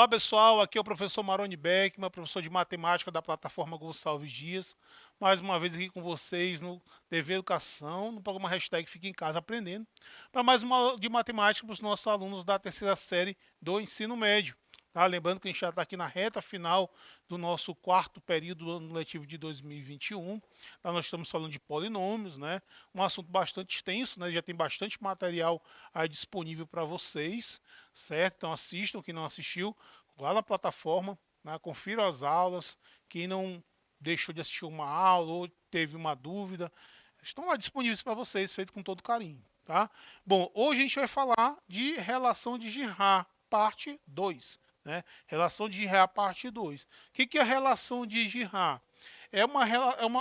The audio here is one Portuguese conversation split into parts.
Olá pessoal, aqui é o professor Maroni Beckman, professor de matemática da plataforma Gonçalves Dias. Mais uma vez aqui com vocês no TV Educação, no programa hashtag Fique em Casa Aprendendo, para mais uma aula de matemática para os nossos alunos da terceira série do ensino médio. Tá? Lembrando que a gente já está aqui na reta final do nosso quarto período do ano letivo de 2021. Tá? Nós estamos falando de polinômios, né? Um assunto bastante extenso, né? Já tem bastante material aí disponível para vocês, certo? Então assistam, quem não assistiu, lá na plataforma, né? Confira as aulas. Quem não deixou de assistir uma aula ou teve uma dúvida, estão lá disponíveis para vocês, feito com todo carinho. Tá? Bom, hoje a gente vai falar de relação de Girard, parte 2. Né? Relação de Girard, parte 2. O que é a relação de Girard?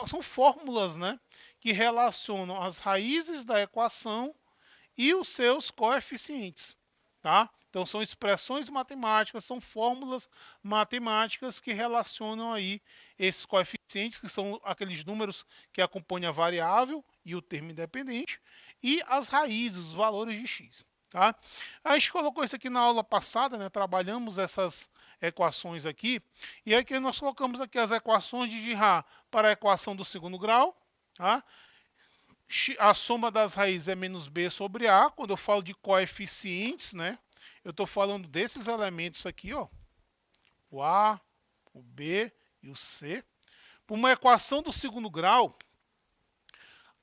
São fórmulas, né, que relacionam as raízes da equação e os seus coeficientes. Tá? Então são expressões matemáticas, são fórmulas matemáticas que relacionam aí esses coeficientes, que são aqueles números que acompanham a variável e o termo independente, e as raízes, os valores de x. Tá? A gente colocou isso aqui na aula passada, né? Trabalhamos essas equações aqui, e aqui nós colocamos aqui as equações de Girard para a equação do segundo grau. Tá? A soma das raízes é menos b sobre a. Quando eu falo de coeficientes, né, eu estou falando desses elementos aqui, ó, o a, o b e o c. Para uma equação do segundo grau,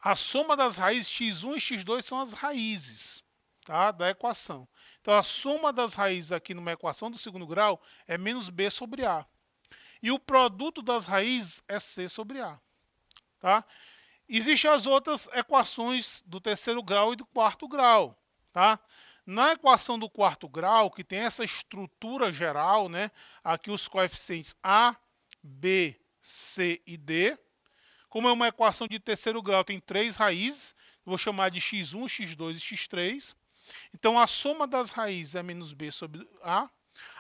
a soma das raízes x1 e x2 são as raízes, tá, da equação. Então, a soma das raízes aqui numa equação do segundo grau é menos b sobre a. E o produto das raízes é c sobre a. Tá? Existem as outras equações do terceiro grau e do quarto grau. Tá? Na equação do quarto grau, que tem essa estrutura geral, né? Aqui os coeficientes A, B, C e D. Como é uma equação de terceiro grau, tem três raízes. Vou chamar de x1, x2 e x3. Então, a soma das raízes é menos b sobre a.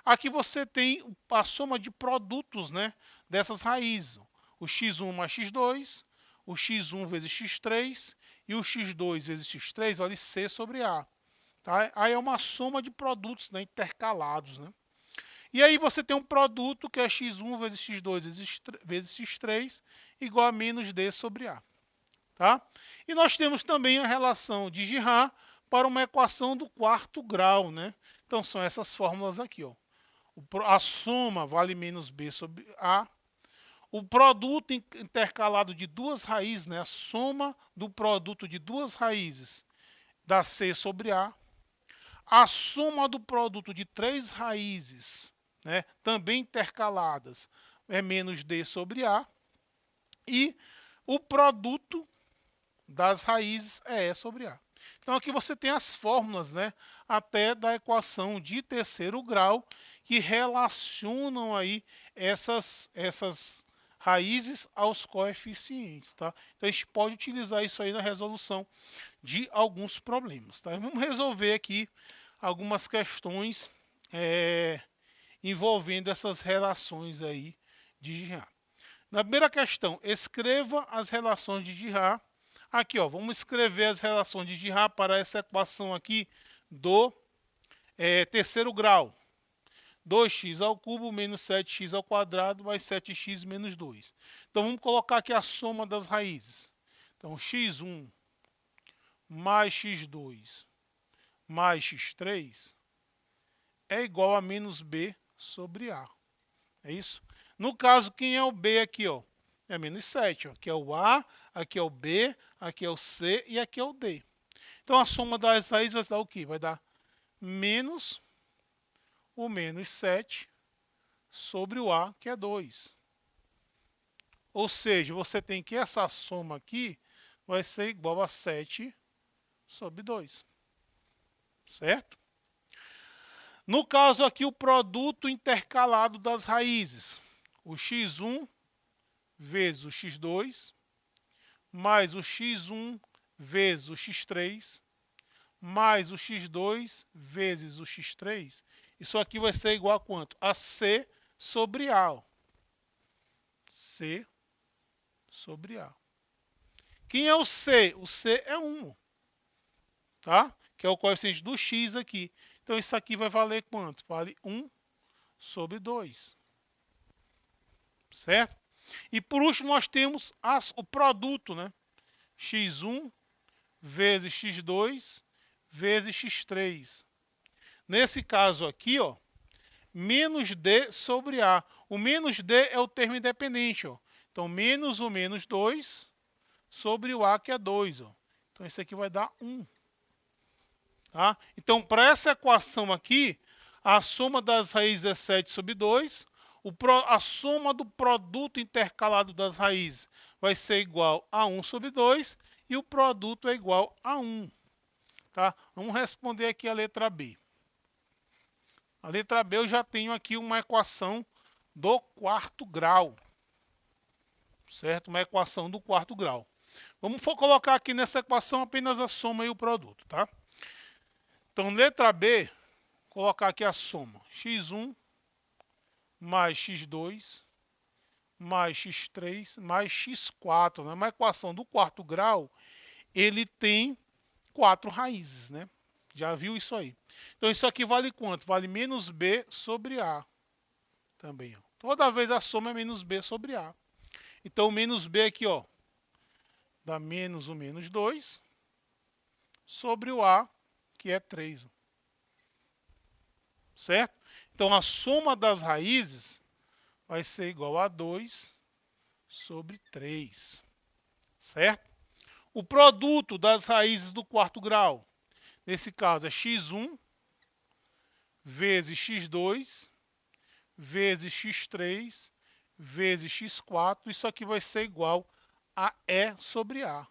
Aqui você tem a soma de produtos, né, dessas raízes. O x1 mais x2, o x1 vezes x3 e o x2 vezes x3, olha, c sobre a. Tá? Aí é uma soma de produtos, né, intercalados. Né? E aí você tem um produto que é x1 vezes x2 vezes x3 igual a menos d sobre a. Tá? E nós temos também a relação de Girard para uma equação do quarto grau. Né? Então são essas fórmulas aqui. Ó. A soma vale menos b sobre a. O produto intercalado de duas raízes, né? A soma do produto de duas raízes dá c sobre a. A soma do produto de três raízes, né, também intercaladas, é menos d sobre a. E o produto das raízes é e sobre a. Então aqui você tem as fórmulas, né, até da equação de terceiro grau que relacionam aí essas raízes aos coeficientes. Tá? Então a gente pode utilizar isso aí na resolução de alguns problemas. Tá? Vamos resolver aqui algumas questões envolvendo essas relações aí de Girard. Na primeira questão, escreva as relações de Girard. Aqui, ó, vamos escrever as relações de Girard para essa equação aqui do terceiro grau. 2x ao cubo menos 7x ao quadrado mais 7x menos 2. Então, vamos colocar aqui a soma das raízes. Então, x1 mais x2 mais x3 é igual a menos b sobre a. É isso? No caso, quem é o b aqui? Ó? É menos 7. Ó. Aqui é o a, aqui é o b, aqui é o c e aqui é o d. Então, a soma das raízes vai dar o quê? Vai dar menos o menos 7 sobre o a, que é 2. Ou seja, você tem que essa soma aqui vai ser igual a 7 sobre 2. Certo? No caso aqui, o produto intercalado das raízes. O x1 vezes o x2, mais o x1 vezes o x3, mais o x2 vezes o x3. Isso aqui vai ser igual a quanto? A c sobre a. Ó. C sobre a. Quem é o c? O c é 1. Tá? Que é o coeficiente do x aqui. Então, isso aqui vai valer quanto? Vale 1 sobre 2. Certo? E por último nós temos o produto, né? x1 vezes x2 vezes x3. Nesse caso aqui, ó, menos d sobre a. O menos d é o termo independente, ó. Então, menos o menos 2 sobre o a, que é 2. Ó. Então, isso aqui vai dar 1. Tá? Então, para essa equação aqui, a soma das raízes é 7 sobre 2. A soma do produto intercalado das raízes vai ser igual a 1 sobre 2. E o produto é igual a 1. Tá? Vamos responder aqui a letra B. A letra B eu já tenho aqui uma equação do quarto grau. Certo? Uma equação do quarto grau. Vamos colocar aqui nessa equação apenas a soma e o produto. Tá? Então, letra B, colocar aqui a soma. x1 mais x2 mais x3 mais x4. Né? Uma equação do quarto grau, ele tem 4 raízes, né? Já viu isso aí? Então, isso aqui vale quanto? Vale menos b sobre a. Também, ó. Toda vez a soma é menos b sobre a. Então, o menos b aqui, ó, dá menos o menos 2 sobre o a, que é 3. Certo? Então, a soma das raízes vai ser igual a 2 sobre 3. Certo? O produto das raízes do quarto grau, nesse caso, é x1 vezes x2 vezes x3 vezes x4. Isso aqui vai ser igual a E sobre A.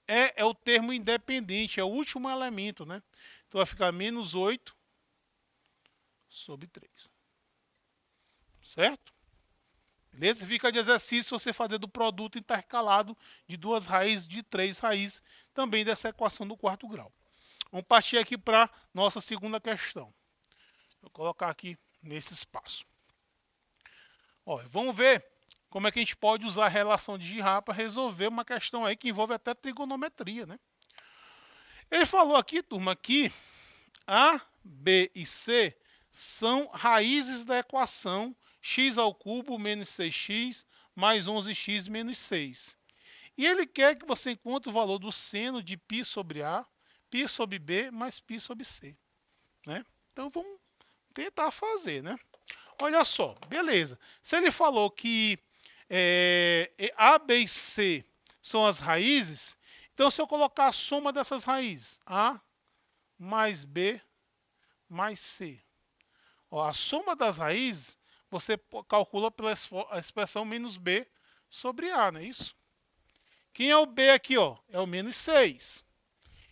E é o termo independente, é o último elemento, né? Então vai ficar menos 8 sobre 3. Certo? Beleza? Fica de exercício você fazer do produto intercalado de 2 raízes, de 3 raízes, também dessa equação do quarto grau. Vamos partir aqui para nossa segunda questão. Vou colocar aqui nesse espaço. Ó, vamos ver como é que a gente pode usar a relação de Girard para resolver uma questão aí que envolve até trigonometria, né? Ele falou aqui, turma, que A, B e C são raízes da equação x ao cubo menos 6x mais 11x menos 6. E ele quer que você encontre o valor do seno de π sobre A, π sobre B mais π sobre C. Né? Então, vamos tentar fazer, né? Olha só, beleza. Se ele falou que A, B e C são as raízes, então se eu colocar a soma dessas raízes, A mais B mais C. Ó, a soma das raízes, você calcula pela expressão menos B sobre A, não é isso? Quem é o B aqui? Ó? É o menos 6.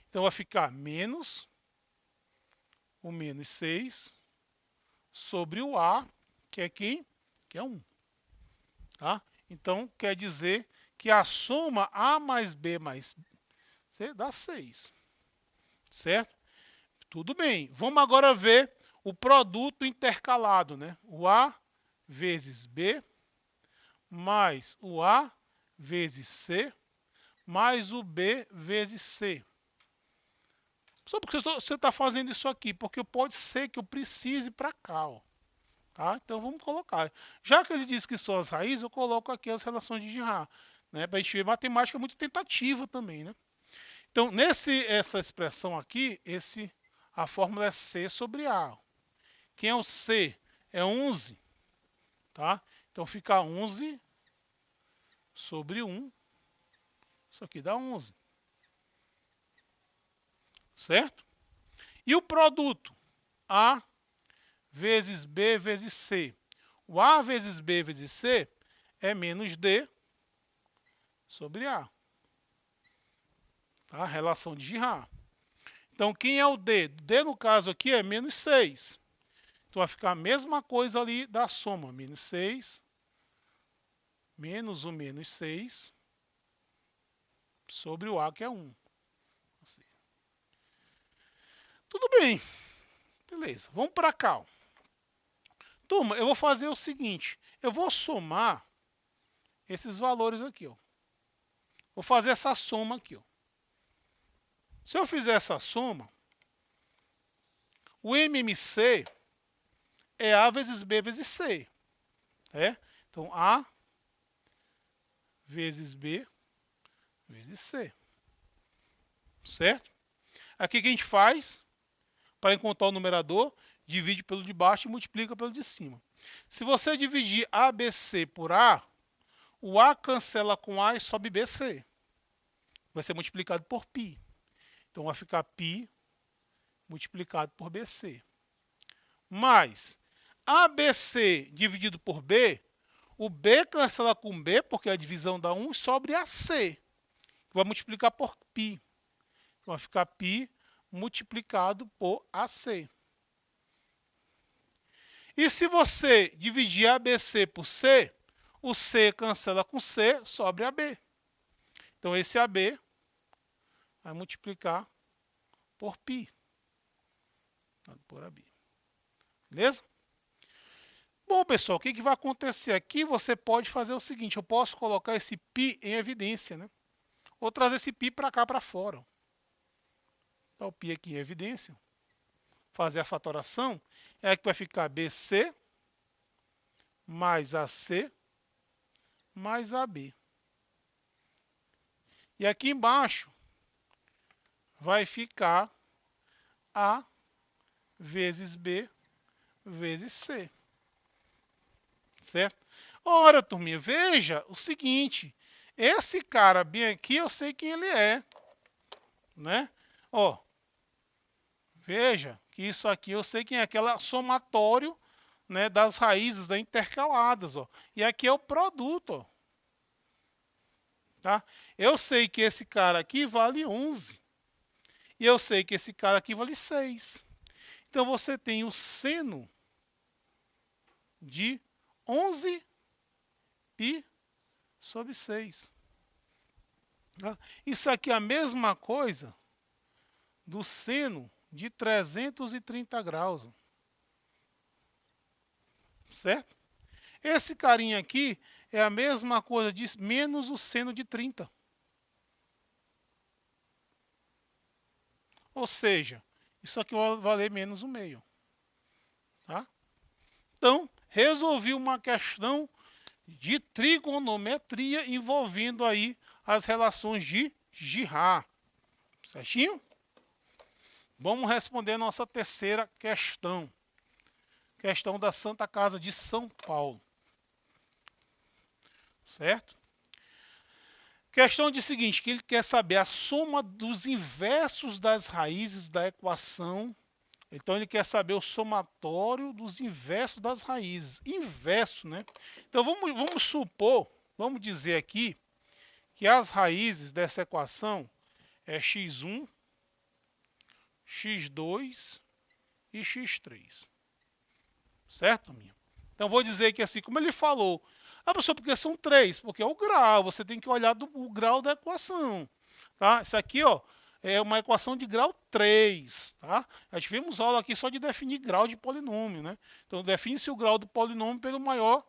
Então, vai ficar menos o menos 6 sobre o A, que é quem? Que é 1. Tá? Então, quer dizer que a soma A mais B mais C dá 6. Certo? Tudo bem. Vamos agora ver o produto intercalado, né? O A vezes B mais o A vezes C mais o B vezes C. Só porque você está fazendo isso aqui, porque pode ser que eu precise para cá. Ó. Tá? Então vamos colocar. Já que ele disse que são as raízes, eu coloco aqui as relações de Girard. Né? Para a gente ver, matemática é muito tentativa também. Né? Então, essa expressão aqui, a fórmula é C sobre A. Quem é o C? É 11. Tá? Então fica 11 sobre 1. Isso aqui dá 11. Certo? E o produto? A vezes B vezes C. O A vezes B vezes C é menos D sobre A. Tá? Relação de Girard. Então, quem é o D? D, no caso aqui, é menos 6. Então, vai ficar a mesma coisa ali da soma. Menos 6 menos o menos 6 sobre o A, que é 1. Assim. Tudo bem. Beleza. Vamos para cá. Ó. Turma, eu vou fazer o seguinte. Eu vou somar esses valores aqui. Ó. Vou fazer essa soma aqui. Ó. Se eu fizer essa soma, o MMC é A vezes B vezes C. Então, A vezes B vezes C. Certo? Aqui o que a gente faz? Para encontrar o numerador, divide pelo de baixo e multiplica pelo de cima. Se você dividir ABC por A, o A cancela com A e sobe BC. Vai ser multiplicado por π. Então vai ficar π multiplicado por BC. Mais ABC dividido por B, o B cancela com B, porque é a divisão dá 1, e sobre AC. Vai multiplicar por π. Então vai ficar π multiplicado por AC. E se você dividir ABC por C, o C cancela com C, sobre AB. Então esse AB vai multiplicar por π. Por AB. Beleza? Bom, pessoal, o que vai acontecer aqui? Você pode fazer o seguinte, eu posso colocar esse π em evidência, né? Ou trazer esse π para cá, para fora. Tá o π aqui em evidência. Fazer a fatoração, é que vai ficar BC mais AC mais AB. E aqui embaixo vai ficar A vezes B vezes C. Certo? Ora, turminha, veja o seguinte. Esse cara bem aqui, eu sei quem ele é. Né? Ó, veja que isso aqui eu sei quem é. Aquela somatório, né, das raízes intercaladas. Ó. E aqui é o produto. Ó. Tá? Eu sei que esse cara aqui vale 11. E eu sei que esse cara aqui vale 6. Então, você tem o seno de 11 π sobre 6. Tá? Isso aqui é a mesma coisa do seno de 330 graus. Certo? Esse carinha aqui é a mesma coisa de menos o seno de 30. Ou seja, isso aqui vai valer menos o meio. Tá? Então, resolvi uma questão de trigonometria envolvendo aí as relações de Girard. Certinho? Vamos responder a nossa terceira questão. Questão da Santa Casa de São Paulo. Certo? Questão diz o seguinte, que ele quer saber a soma dos inversos das raízes da equação. Então, ele quer saber o somatório dos inversos das raízes. Inverso, né? Então, vamos supor, vamos dizer aqui, que as raízes dessa equação é x1, x2 e x3. Certo, minha? Então, vou dizer que assim, como ele falou, professor, porque são 3? Porque é o grau, você tem que olhar o grau da equação. Tá? Isso aqui, ó, é uma equação de grau 3. Tá? Já tivemos aula aqui só de definir grau de polinômio. Né? Então, define-se o grau do polinômio pelo maior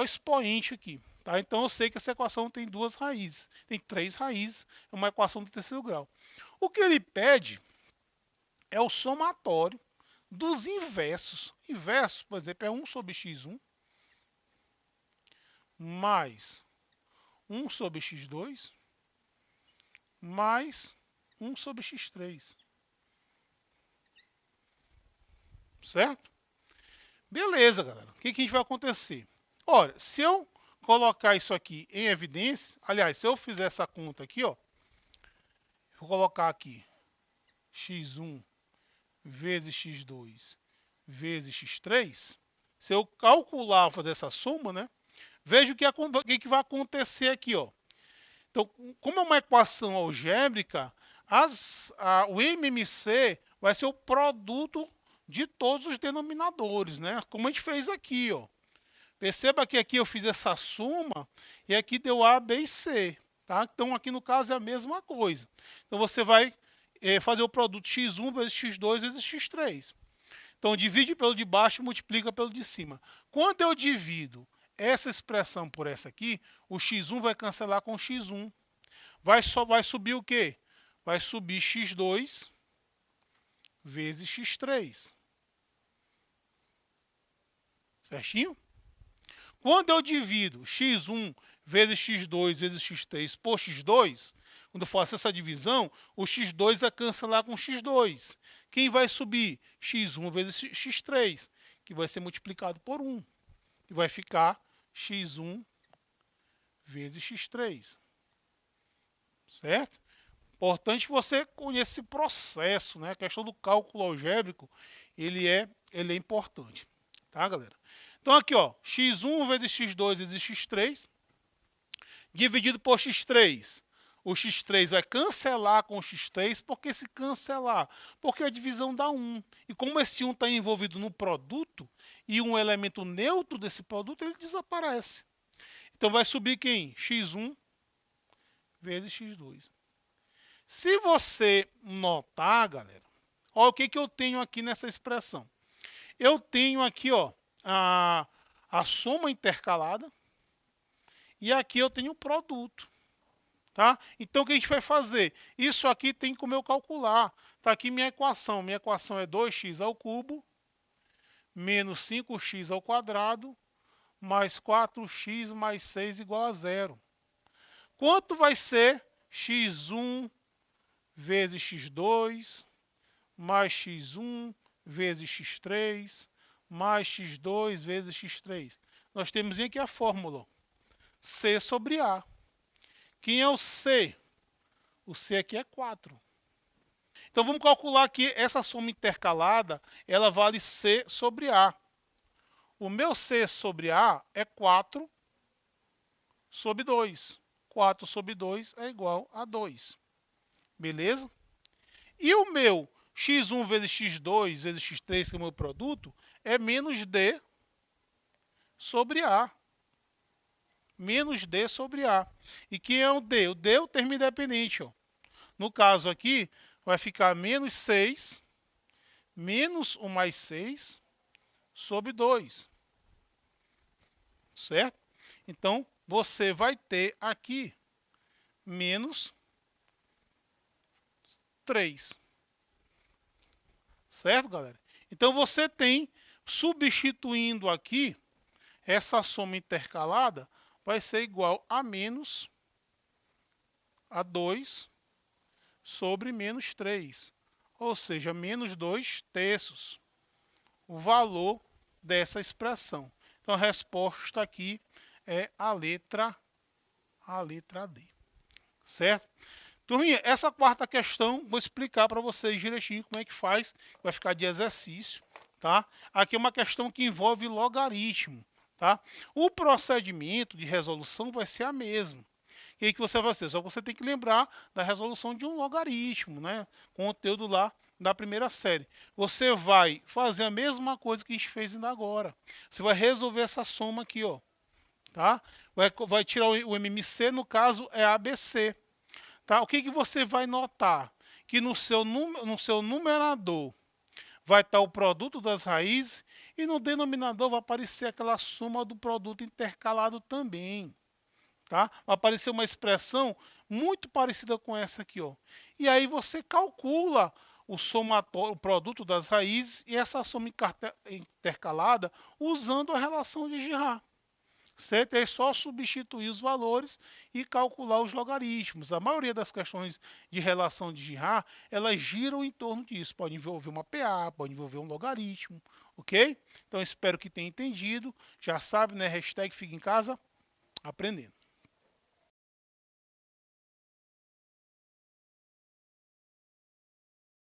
expoente aqui. Tá? Então, eu sei que essa equação tem 2 raízes. Tem 3 raízes, é uma equação de terceiro grau. O que ele pede é o somatório dos inversos. Inverso, por exemplo, é 1 sobre x1 mais 1 sobre x2 mais 1 sobre x3. Certo? Beleza, galera. O que a gente vai acontecer? Olha, se eu colocar isso aqui em evidência, aliás, se eu fizer essa conta aqui, ó, vou colocar aqui x1 vezes x2 vezes x3, se eu calcular, fazer essa soma, né? Veja o que vai acontecer aqui, ó. Então, como é uma equação algébrica, o MMC vai ser o produto de todos os denominadores, né? Como a gente fez aqui, ó. Perceba que aqui eu fiz essa soma e aqui deu A, B e C. Tá? Então, aqui no caso é a mesma coisa. Então, você vai fazer o produto x1 vezes x2 vezes x3. Então, divide pelo de baixo e multiplica pelo de cima. Quando eu divido essa expressão por essa aqui, o x1 vai cancelar com x1. Vai subir o quê? Vai subir x2 vezes x3. certinho? Quando eu divido x1 vezes x2 vezes x3 por x2, quando eu faço essa divisão, o x2 vai cancelar com x2. Quem vai subir? x1 vezes x3, que vai ser multiplicado por 1. E vai ficar x1 vezes x3. Certo? Importante que você conheça esse processo, né? A questão do cálculo algébrico, ele é importante. Tá, galera? Então aqui, ó, x1 vezes x2 vezes x3, dividido por x3. O x3 vai cancelar com o x3, por que se cancelar? Porque a divisão dá 1. E como esse 1 está envolvido no produto, e um elemento neutro desse produto, ele desaparece. Então vai subir quem? x1 vezes x2. Se você notar, galera, olha o que eu tenho aqui nessa expressão. Eu tenho aqui, ó, a soma intercalada, e aqui eu tenho o produto. Tá? Então, o que a gente vai fazer? Isso aqui tem como eu calcular. Está aqui minha equação. Minha equação é 2x ao cubo, menos 5x ao quadrado, mais 4x mais 6 igual a 0. Quanto vai ser x1 vezes x2, mais x1 vezes x3, mais x2 vezes x3? Nós temos aqui a fórmula. C sobre A. Quem é o C? O C aqui é 4. Então, vamos calcular que essa soma intercalada, ela vale C sobre A. O meu C sobre A é 4 sobre 2. 4 sobre 2 é igual a 2. Beleza? E o meu x1 vezes x2 vezes x3, que é o meu produto, é menos D sobre A. Menos D sobre A. E quem é o D? O D é o termo independente. Ó. No caso aqui, vai ficar menos 6, menos 1 mais 6, sobre 2. Certo? Então, você vai ter aqui menos 3. Certo, galera? Então, você tem, substituindo aqui, essa soma intercalada, vai ser igual a menos a 2 sobre menos 3. Ou seja, menos 2 terços. O valor dessa expressão. Então, a resposta aqui é a letra D. Certo? Turminha, essa quarta questão, vou explicar para vocês direitinho como é que faz. Vai ficar de exercício. Tá? Aqui é uma questão que envolve logaritmo. Tá? O procedimento de resolução vai ser a mesma. O que você vai fazer? Só que você tem que lembrar da resolução de um logaritmo, né? Conteúdo lá da primeira série. Você vai fazer a mesma coisa que a gente fez ainda agora. Você vai resolver essa soma aqui, ó. Tá? Vai tirar o MMC, no caso é ABC. Tá? O que você vai notar? Que no seu numerador vai estar o produto das raízes e no denominador vai aparecer aquela soma do produto intercalado também. Tá? Vai aparecer uma expressão muito parecida com essa aqui. Ó. E aí você calcula o somatório, o produto das raízes e essa soma intercalada usando a relação de Girard. Certo? É só substituir os valores e calcular os logaritmos. A maioria das questões de relação de Girard, elas giram em torno disso. Pode envolver uma PA, pode envolver um logaritmo, ok? Então, espero que tenha entendido. Já sabe, né? Hashtag fica em casa aprendendo.